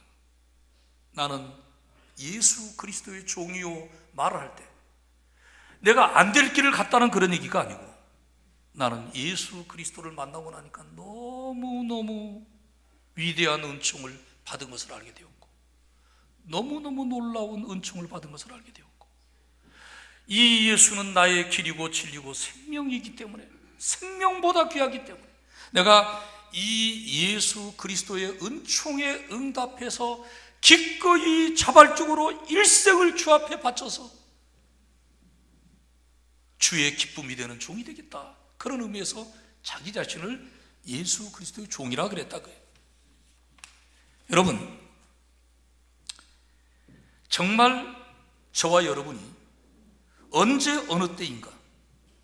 나는 예수 그리스도의 종이요 말을 할 때 내가 안 될 길을 갔다는 그런 얘기가 아니고, 나는 예수 그리스도를 만나고 나니까 너무너무 위대한 은총을 받은 것을 알게 되었고, 너무너무 놀라운 은총을 받은 것을 알게 되었고, 이 예수는 나의 길이고 진리고 생명이기 때문에, 생명보다 귀하기 때문에 내가 이 예수 그리스도의 은총에 응답해서 기꺼이 자발적으로 일생을 주 앞에 바쳐서 주의 기쁨이 되는 종이 되겠다, 그런 의미에서 자기 자신을 예수 그리스도의 종이라 그랬다고요. 여러분, 정말 저와 여러분이 언제 어느 때인가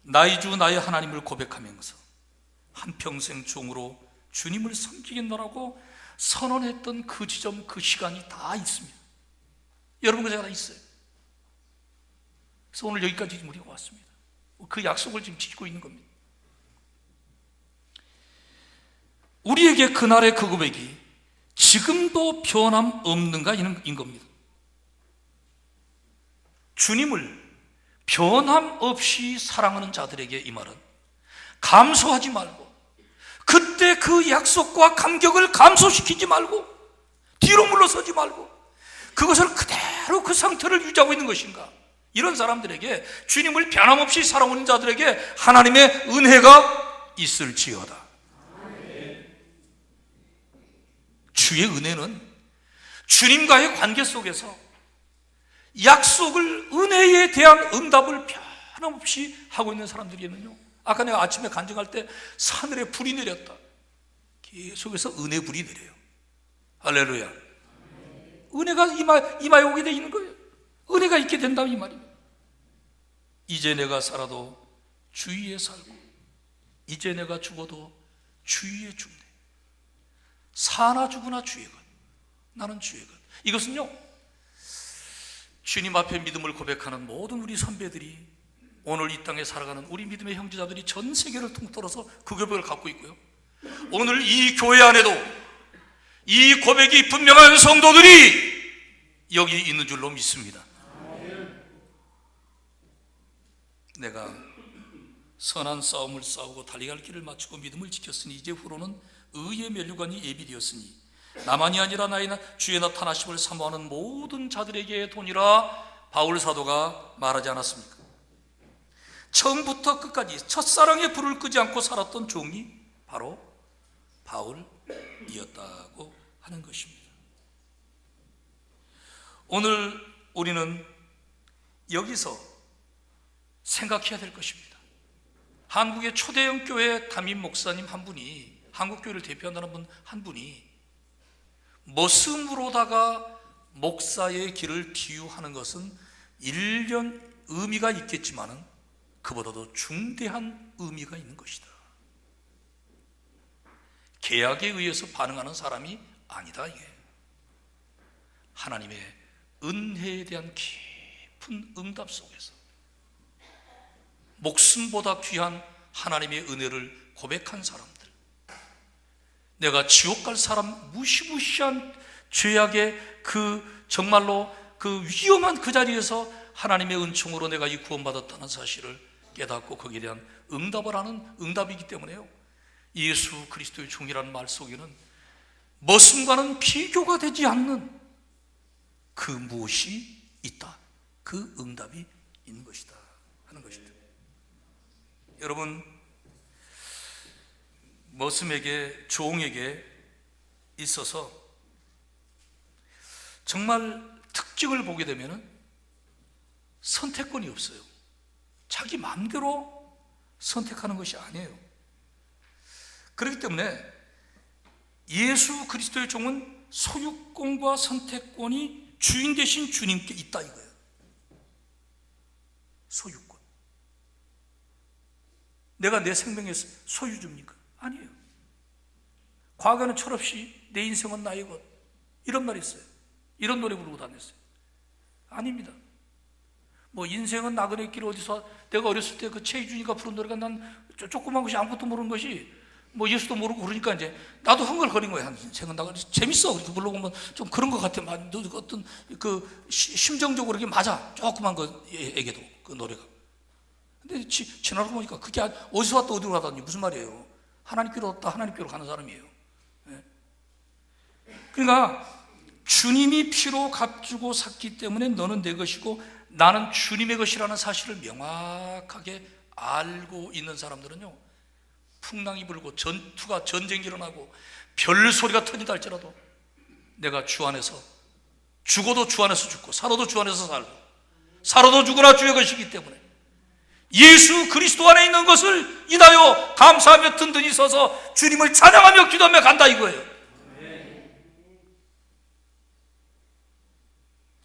나의 주 나의 하나님을 고백하면서 한평생 종으로 주님을 섬기겠노라고 선언했던 그 지점, 그 시간이 다 있습니다. 여러분과 제가 다 있어요. 그래서 오늘 여기까지 우리가 왔습니다. 그 약속을 지금 지키고 있는 겁니다. 우리에게 그날의 그 고백이 지금도 변함없는가 인 겁니다. 주님을 변함없이 사랑하는 자들에게 이 말은 감소하지 말고, 그때 그 약속과 감격을 감소시키지 말고, 뒤로 물러서지 말고, 그것을 그대로 그 상태를 유지하고 있는 것인가? 이런 사람들에게, 주님을 변함없이 살아오는 자들에게 하나님의 은혜가 있을지어다. 주의 은혜는 주님과의 관계 속에서 약속을, 은혜에 대한 응답을 변함없이 하고 있는 사람들이면요, 아까 내가 아침에 간증할 때 하늘에 불이 내렸다, 계속해서 은혜 불이 내려요. 할렐루야. 은혜가 이마에 오게 돼 있는 거예요. 은혜가 있게 된다, 이 말입니다. 이제 내가 살아도 주 위에 살고, 이제 내가 죽어도 주 위에 죽네. 사나 죽으나 주의 것, 나는 주의 것. 이것은요, 주님 앞에 믿음을 고백하는 모든 우리 선배들이, 오늘 이 땅에 살아가는 우리 믿음의 형제자들이 전 세계를 통틀어서 그 고백을 갖고 있고요, 오늘 이 교회 안에도 이 고백이 분명한 성도들이 여기 있는 줄로 믿습니다. 내가 선한 싸움을 싸우고 달려갈 길을 마치고 믿음을 지켰으니 이제 후로는 의의 면류관이 예비되었으니 나만이 아니라 나의 주의 나타나심을 사모하는 모든 자들에게 돈이라 바울 사도가 말하지 않았습니까? 처음부터 끝까지 첫사랑의 불을 끄지 않고 살았던 종이 바로 바울이었다고 하는 것입니다. 오늘 우리는 여기서 생각해야 될 것입니다. 한국의 초대형 교회 담임 목사님 한 분이, 한국 교회를 대표한다는 분 한 분이 머슴으로다가 목사의 길을 기유하는 것은 일련 의미가 있겠지만은 그보다도 중대한 의미가 있는 것이다. 계약에 의해서 반응하는 사람이 아니다, 이게. 하나님의 은혜에 대한 깊은 응답 속에서 목숨보다 귀한 하나님의 은혜를 고백한 사람들, 내가 지옥 갈 사람, 무시무시한 죄악의 그 정말로 그 위험한 그 자리에서 하나님의 은총으로 내가 이 구원받았다는 사실을 깨닫고 거기에 대한 응답을 하는 응답이기 때문에요, 예수 그리스도의 종이라는 말 속에는 머슴과는 비교가 되지 않는 그 무엇이 있다, 그 응답이 있는 것이다 하는 것입니다. 여러분, 머슴에게, 종에게 있어서 정말 특징을 보게 되면 선택권이 없어요. 자기 마음대로 선택하는 것이 아니에요. 그렇기 때문에 예수 그리스도의 종은 소유권과 선택권이 주인 되신 주님께 있다, 이거예요. 소유권. 내가 내 생명의 소유주입니까? 아니에요. 과거는 철없이 내 인생은 나의 것, 이런 말이 있어요. 이런 노래 부르고 다녔어요. 아닙니다. 뭐 인생은 나그네 길, 어디서 내가 어렸을 때 그 최희준이가 부른 노래가 난 조그만 것이 아무것도 모르는 것이 뭐 예수도 모르고 그러니까 이제 나도 흥얼거린 거야. 인생은 나그네 재밌어. 그렇게 불러보면 좀 그런 것 같아. 어떤 그 심정적으로 이게 맞아. 조그만 거에게도 그 노래가. 근데 지나고 보니까 그게 어디서 왔다 어디로 가다니 무슨 말이에요? 하나님께로 왔다 하나님께로 가는 사람이에요. 네. 그러니까 주님이 피로 값주고 샀기 때문에 너는 내 것이고 나는 주님의 것이라는 사실을 명확하게 알고 있는 사람들은요, 풍랑이 불고 전투가 전쟁이 일어나고 별 소리가 터진다 할지라도 내가 주 안에서 죽어도 주 안에서 죽고 살아도 주 안에서 살고 살아도 죽으나 주의 것이기 때문에 예수 그리스도 안에 있는 것을 인하여 감사하며 든든히 서서 주님을 찬양하며 기도하며 간다, 이거예요.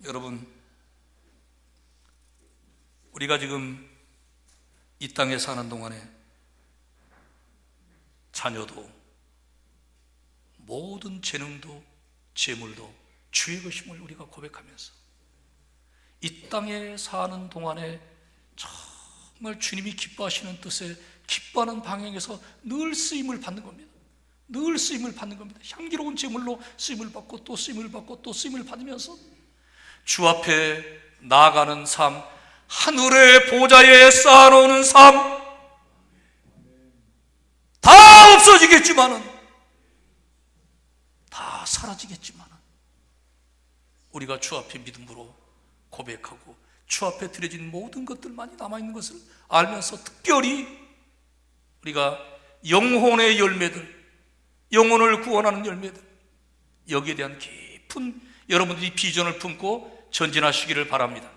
여러분, 우리가 지금 이 땅에 사는 동안에 자녀도 모든 재능도 재물도 주의 것임을 우리가 고백하면서 이 땅에 사는 동안에 정말 주님이 기뻐하시는 뜻에 기뻐하는 방향에서 늘 쓰임을 받는 겁니다. 늘 쓰임을 받는 겁니다. 향기로운 제물로 쓰임을 받고 또 쓰임을 받고 또 쓰임을 받으면서 주 앞에 나아가는 삶, 하늘의 보좌에 쌓아놓는 삶, 되겠지만은, 다 사라지겠지만은, 우리가 주 앞에 믿음으로 고백하고 주 앞에 드려진 모든 것들만이 남아있는 것을 알면서 특별히 우리가 영혼의 열매들, 영혼을 구원하는 열매들, 여기에 대한 깊은 여러분들이 비전을 품고 전진하시기를 바랍니다.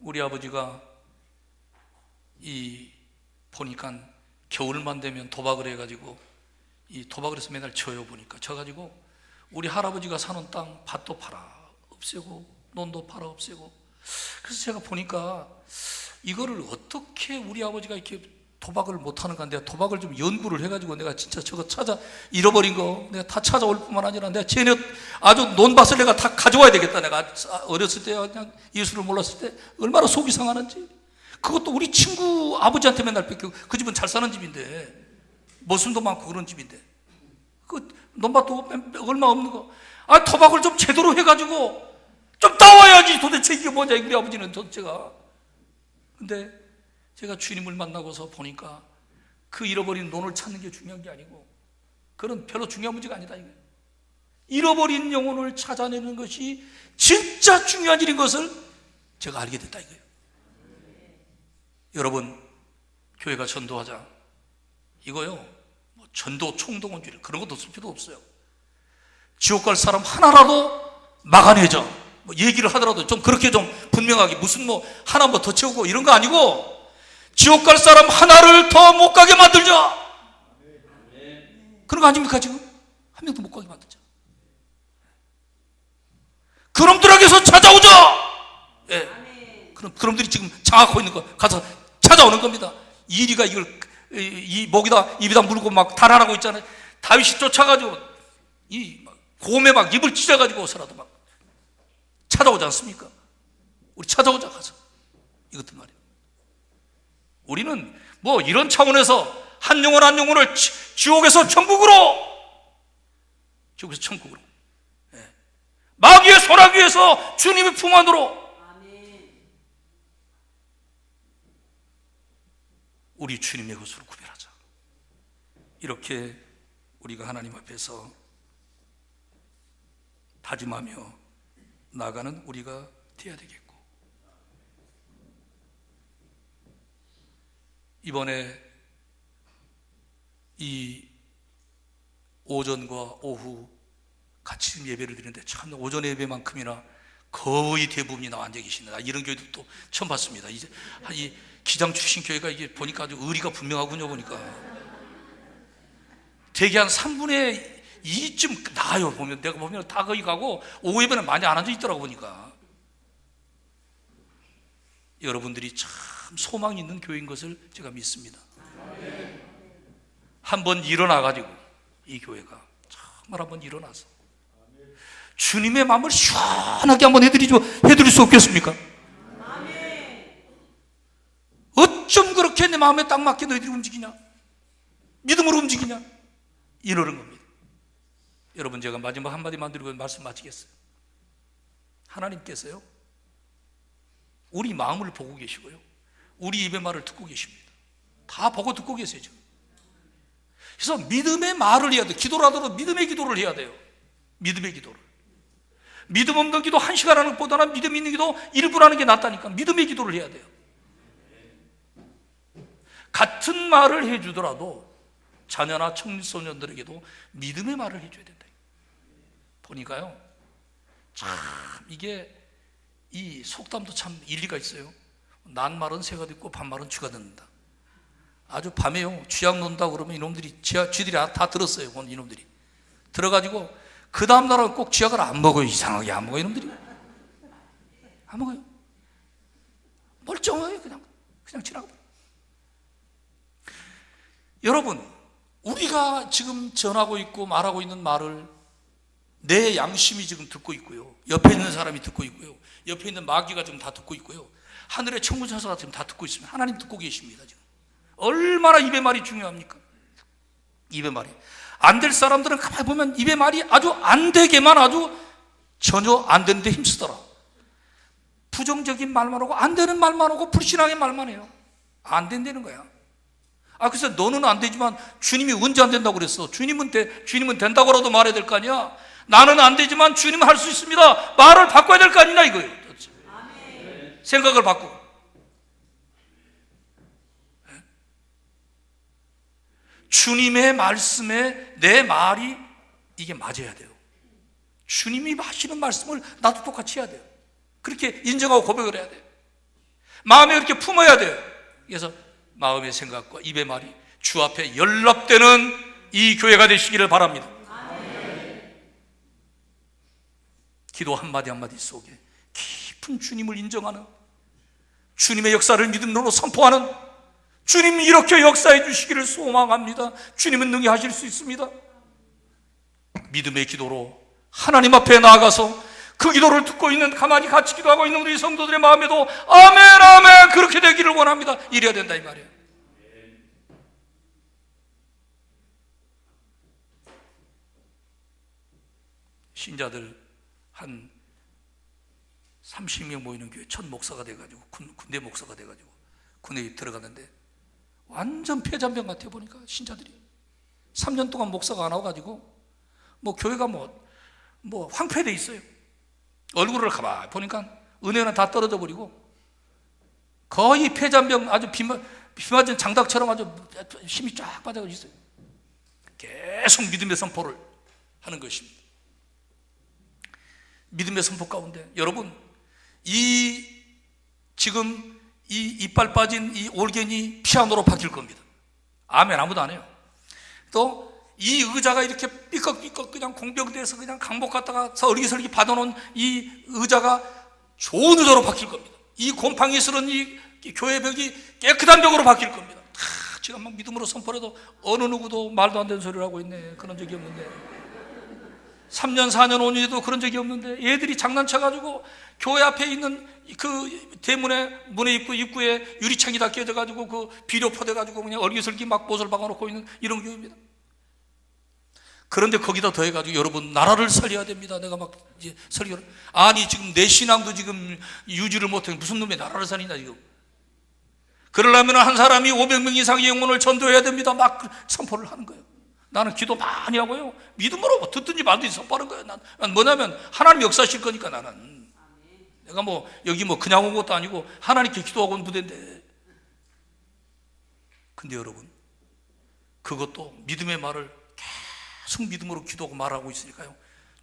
우리 아버지가 보니까 겨울만 되면 도박을 해가지고 도박을 해서 맨날 져요. 보니까 져가지고 우리 할아버지가 사는 땅 밭도 팔아 없애고 논도 팔아 없애고, 그래서 제가 보니까 이거를 어떻게 우리 아버지가 이렇게 도박을 못하는가, 내가 도박을 좀 연구를 해가지고 내가 진짜 저거 찾아, 잃어버린 거 내가 다 찾아올 뿐만 아니라 내가 쟤네 아주 논밭을 내가 다 가져와야 되겠다. 내가 어렸을 때 그냥 예수를 몰랐을 때 얼마나 속이 상하는지. 그것도 우리 친구 아버지한테 맨날 뺏기고, 그 집은 잘 사는 집인데 머슴도 많고 그런 집인데 그 논밭도 얼마 없는 거, 도박을 좀 제대로 해가지고 좀 따와야지. 도대체 이게 뭐냐, 우리 아버지는 도대체가. 근데 제가 주님을 만나고서 보니까 그 잃어버린 논을 찾는 게 중요한 게 아니고, 그건 별로 중요한 문제가 아니다 이거예요. 잃어버린 영혼을 찾아내는 것이 진짜 중요한 일인 것을 제가 알게 됐다 이거예요. 여러분, 교회가 전도하자 이거요, 뭐 전도 총동원주의 그런 것도 쓸 필요 없어요. 지옥 갈 사람 하나라도 막아내자, 뭐 얘기를 하더라도 좀 그렇게 좀 분명하게, 무슨 뭐 하나 뭐 더 채우고 이런 거 아니고, 지옥 갈 사람 하나를 더 못 가게 만들자. 그런 거 아닙니까? 지금 한 명도 못 가게 만들자. 그놈들에게서 찾아오자. 예. 그놈들이 지금 장악하고 있는 거 가서 찾아오는 겁니다. 이리가 이걸 목에다 입에다 물고 막 달아나고 있잖아요. 다윗이 쫓아가지고 곰에 막 입을 찢어가지고서라도 막 찾아오지 않습니까? 우리 찾아오자 가서 이것들 말이에요. 우리는 뭐 이런 차원에서 한 영혼 한 영혼을 지옥에서 천국으로, 지옥에서 천국으로, 마귀의 소나기에서 주님의 품 안으로, 우리 주님의 것으로 구별하자. 이렇게 우리가 하나님 앞에서 다짐하며 나가는 우리가 되어야 되겠고, 이번에 이 오전과 오후 같이 예배를 드리는데 참 오전 예배만큼이나 거의 대부분이 나와 앉아 계십니다. 이런 교회도 또 처음 봤습니다. 이제 이 기장 출신 교회가 이게 보니까 아주 의리가 분명하군요. 보니까 대개 한 3분의 2쯤 나가요. 보면 내가 보면 다 거기 가고 오후 예배는 많이 안 앉아 있더라고 보니까. 여러분들이 참 소망이 있는 교회인 것을 제가 믿습니다. 한번 일어나가지고 이 교회가 정말 한번 일어나서 주님의 마음을 시원하게 한번 해드릴 수 없겠습니까? 어쩜 그렇게 내 마음에 딱 맞게 너희들이 움직이냐? 믿음으로 움직이냐? 이러는 겁니다. 여러분, 제가 마지막 한마디만 드리고 말씀 마치겠어요. 하나님께서요, 우리 마음을 보고 계시고요, 우리 입의 말을 듣고 계십니다. 다 보고 듣고 계세요 지금. 그래서 믿음의 말을 해야 돼요. 기도를 하더라도 믿음의 기도를 해야 돼요. 믿음의 기도를. 믿음 없는 기도 1시간 하는 것보다는 믿음 있는 기도 1분 하는 게 낫다니까. 믿음의 기도를 해야 돼요. 같은 말을 해주더라도 자녀나 청소년들에게도 믿음의 말을 해줘야 된다. 보니까요, 참 이게 이 속담도 참 일리가 있어요. 난 말은 새가 듣고 반 말은 쥐가 듣는다. 아주 밤에요, 쥐약 논다 그러면 이놈들이 쥐들이 다 들었어요. 이놈들이 들어가지고 그 다음 날은 꼭 쥐약을 안 먹어요. 이상하게 안 먹어요. 이놈들이 안 먹어요. 멀쩡해요. 그냥 지나가. 여러분, 우리가 지금 전하고 있고 말하고 있는 말을 내 양심이 지금 듣고 있고요, 옆에 있는 사람이 듣고 있고요, 옆에 있는 마귀가 지금 다 듣고 있고요, 하늘의 천군천사가 지금 다 듣고 있습니다. 하나님 듣고 계십니다. 지금 얼마나 입의 말이 중요합니까? 입의 말이 안 될 사람들은 가만히 보면 입의 말이 아주 안 되게만, 아주 전혀 안 되는데 힘쓰더라. 부정적인 말만 하고 안 되는 말만 하고 불신하게 말만 해요. 안 된다는 거야. 그래서 너는 안 되지만 주님이 언제 안 된다고 그랬어? 주님은 된다고라도 말해야 될 거 아니야? 나는 안 되지만 주님은 할 수 있습니다. 말을 바꿔야 될 거 아니냐 이거예요. 생각을 바꾸고. 주님의 말씀에 내 말이 이게 맞아야 돼요. 주님이 하시는 말씀을 나도 똑같이 해야 돼요. 그렇게 인정하고 고백을 해야 돼요. 마음에 그렇게 품어야 돼요. 그래서 마음의 생각과 입의 말이 주 앞에 연락되는 이 교회가 되시기를 바랍니다. 기도 한마디 한마디 속에 깊은 주님을 인정하는, 주님의 역사를 믿음으로 선포하는, 주님이 이렇게 역사해 주시기를 소망합니다. 주님은 능히 하실 수 있습니다. 믿음의 기도로 하나님 앞에 나아가서 그 기도를 듣고 있는, 가만히 같이 기도하고 있는 우리 성도들의 마음에도 아멘 아멘 그렇게 되기를 원합니다. 이래야 된다 이 말이에요. 신자들 한 30명 모이는 교회 첫 목사가 돼가지고 군대 목사가 돼가지고 군대에 들어갔는데 완전 폐잔병 같아. 보니까 신자들이 3년 동안 목사가 안 와가지고 뭐 교회가 뭐 황폐돼 있어요. 얼굴을 가만히 보니까 은혜는 다 떨어져 버리고 거의 폐잔병, 아주 비 맞은 장닭처럼 아주 힘이 쫙 빠져가지고 있어요. 계속 믿음의 선포를 하는 것입니다. 믿음의 선포 가운데 여러분, 지금 이 이빨 빠진 이 올겐이 피아노로 바뀔 겁니다. 아멘. 아무도 안 해요. 또 이 의자가 이렇게 삐걱삐걱 그냥 공병대에서 그냥 강복 갔다가 설기설기 받아놓은 이 의자가 좋은 의자로 바뀔 겁니다. 이 곰팡이 스런 이 교회 벽이 깨끗한 벽으로 바뀔 겁니다. 지금 막 믿음으로 선포해도 어느 누구도 말도 안 되는 소리를 하고 있네. 그런 적이 없는데 3년 4년 5년에도 그런 적이 없는데 애들이 장난쳐가지고 교회 앞에 있는 그 대문에 문에 입구에 유리창이 다 깨져가지고 그 비료 퍼대가지고 그냥 얼기설기 막 못을 박아놓고 있는 이런 교회입니다. 그런데 거기다 더해가지고 여러분 나라를 살려야 됩니다. 내가 막 이제 설교를, 아니 지금 내 신앙도 지금 유지를 못해. 무슨 놈의 나라를 살리냐 지금. 그러려면 한 사람이 500명 이상의 영혼을 전도해야 됩니다. 막 선포를 하는 거예요. 나는 기도 많이 하고요, 믿음으로 듣든지 말든지 선포하는 거예요. 난 뭐냐면 하나님 역사하실 거니까. 나는 내가 여기 그냥 온 것도 아니고 하나님께 기도하고 온 부대인데. 근데 여러분, 그것도 믿음의 말을 계속 믿음으로 기도하고 말하고 있으니까요,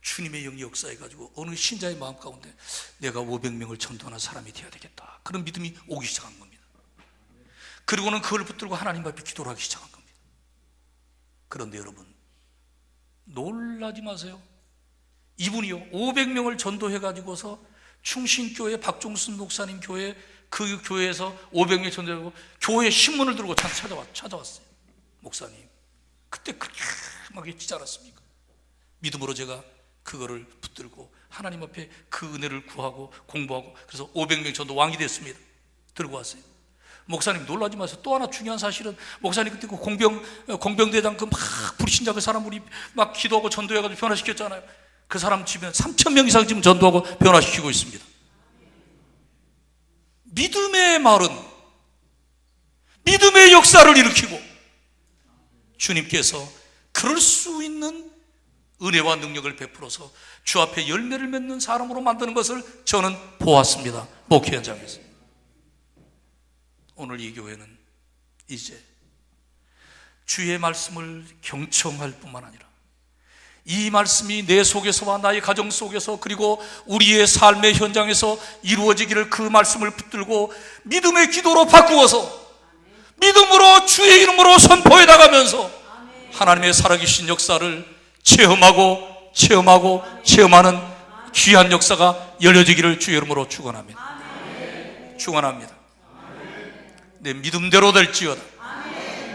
주님의 영이 역사해가지고 어느 신자의 마음 가운데 내가 500명을 전도하는 사람이 되어야 되겠다, 그런 믿음이 오기 시작한 겁니다. 그리고는 그걸 붙들고 하나님 앞에 기도를 하기 시작한 겁니다. 그런데 여러분, 놀라지 마세요. 이분이요 500명을 전도해가지고서 충신교회 박종순 목사님 교회, 그 교회에서 500명 전도하고 교회 신문을 들고 찾아왔어요. 목사님 그때 그렇게 막 했지 않았습니까? 믿음으로 제가 그거를 붙들고 하나님 앞에 그 은혜를 구하고 공부하고, 그래서 500명 전도 왕이 됐습니다. 들고 왔어요. 목사님 놀라지 마세요. 또 하나 중요한 사실은, 목사님 그때 그 공병대장 그 막 불신자 그 사람 우리 막 기도하고 전도해가지고 변화시켰잖아요. 그 사람 집에 3,000명 이상 지금 전도하고 변화시키고 있습니다. 믿음의 말은 믿음의 역사를 일으키고, 주님께서 그럴 수 있는 은혜와 능력을 베풀어서 주 앞에 열매를 맺는 사람으로 만드는 것을 저는 보았습니다. 목회 현장에서. 오늘 이 교회는 이제 주의 말씀을 경청할 뿐만 아니라 이 말씀이 내 속에서와 나의 가정 속에서 그리고 우리의 삶의 현장에서 이루어지기를 그 말씀을 붙들고 믿음의 기도로 바꾸어서 믿음으로 주의 이름으로 선포해 나가면서 하나님의 살아계신 역사를 체험하는 귀한 역사가 열려지기를 주의 이름으로 축원합니다. 축원합니다. 내 믿음대로 될지어다.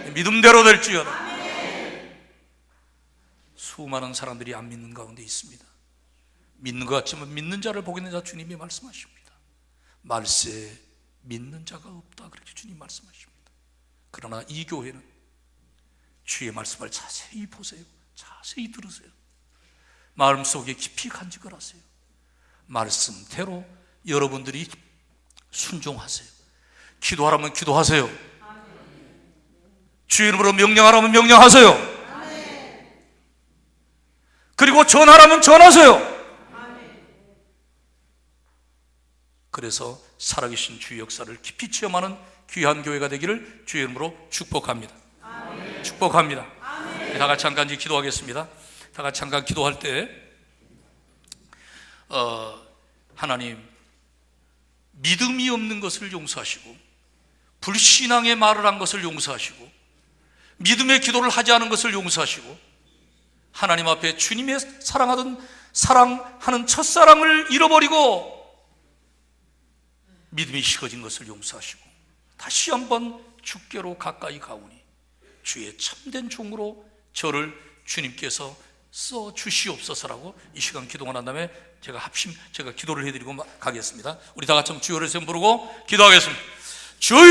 내 믿음대로 될지어다. 수많은 사람들이 안 믿는 가운데 있습니다. 믿는 것 같지만 믿는 자를 보겠는 자 주님이 말씀하십니다. 말세에 믿는 자가 없다, 그렇게 주님 말씀하십니다. 그러나 이 교회는 주의 말씀을 자세히 보세요. 자세히 들으세요. 마음속에 깊이 간직을 하세요. 말씀대로 여러분들이 순종하세요. 기도하라면 기도하세요. 주의 이름으로 명령하라면 명령하세요. 그리고 전하라면 전하세요. 그래서 살아계신 주의 역사를 깊이 체험하는 귀한 교회가 되기를 주의 이름으로 축복합니다. 축복합니다. 다 같이 잠깐 기도하겠습니다. 다 같이 잠깐 기도할 때 하나님, 믿음이 없는 것을 용서하시고 불신앙의 말을 한 것을 용서하시고 믿음의 기도를 하지 않은 것을 용서하시고 하나님 앞에 주님의 사랑하는 첫사랑을 잃어버리고 믿음이 식어진 것을 용서하시고 다시 한번 주께로 가까이 가오니 주의 참된 종으로 저를 주님께서 써 주시옵소서라고 이 시간 기도가 난 다음에 제가 기도를 해드리고 가겠습니다. 우리 다 같이 주여 이름 부르고 기도하겠습니다. 주여